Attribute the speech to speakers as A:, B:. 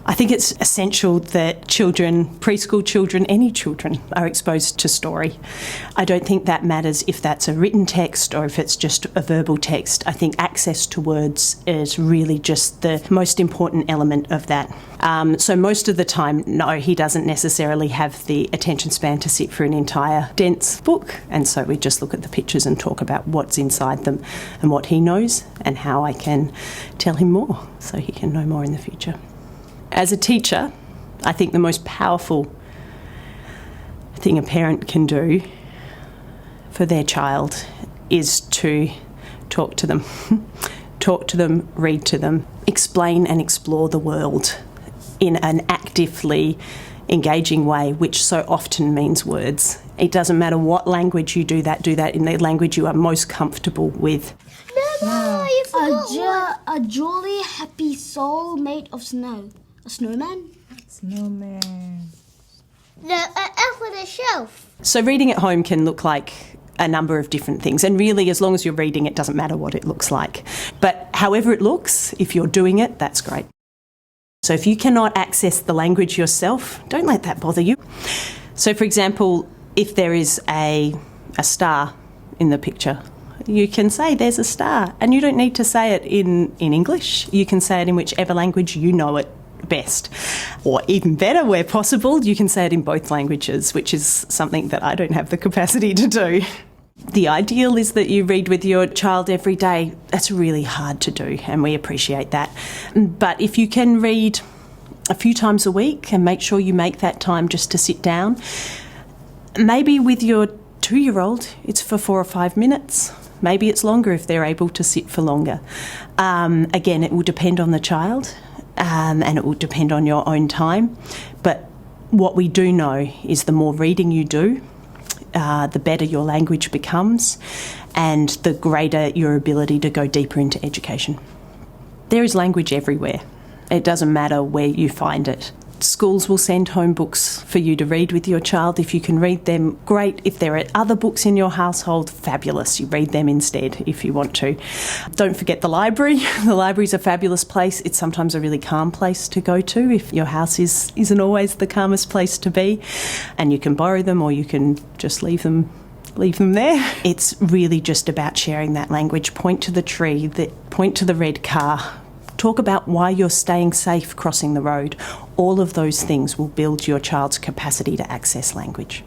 A: I think it's essential that children, preschool children, any children, are exposed to story. I don't think that matters if that's a written text or if it's just a verbal text. I think access to words is really just the most important element of that. So most of the time, no, he doesn't necessarily have the attention span to sit for an entire dense book, and so we just look at the pictures and talk about what's inside them and what he knows and how I can tell him more so he can know more in the future. As a teacher, I think the most powerful thing a parent can do for their child is to talk to them. Talk to them, read to them, explain and explore the world in an actively engaging way, which so often means words. It doesn't matter what language you do that in the language you are most comfortable with.
B: A jolly, happy soul made of snow. A snowman?
C: Snowman.
D: No, an elf on a shelf.
A: So reading at home can look like a number of different things, and really, as long as you're reading, it doesn't matter what it looks like. But however it looks, if you're doing it, that's great. So if you cannot access the language yourself, don't let that bother you. So for example, if there is a star in the picture, you can say there's a star, and you don't need to say it in English. You can say it in whichever language you know it best. Or even better, where possible, you can say it in both languages, which is something that I don't have the capacity to do. The ideal is that you read with your child every day. That's really hard to do, and we appreciate that. But if you can read a few times a week and make sure you make that time just to sit down, maybe with your 2-year-old, it's for 4 or 5 minutes. Maybe it's longer if they're able to sit for longer. Again, it will depend on the child. And it will depend on your own time. But what we do know is the more reading you do, the better your language becomes and the greater your ability to go deeper into education. There is language everywhere. It doesn't matter where you find it. Schools will send home books for you to read with your child. If you can read them, great. If there are other books in your household, fabulous. You read them instead if you want to. Don't forget the library. The library is a fabulous place. It's sometimes a really calm place to go to if your house isn't always the calmest place to be. And you can borrow them or you can just leave them there. It's really just about sharing that language. Point to the tree, point to the red car. Talk about why you're staying safe crossing the road. All of those things will build your child's capacity to access language.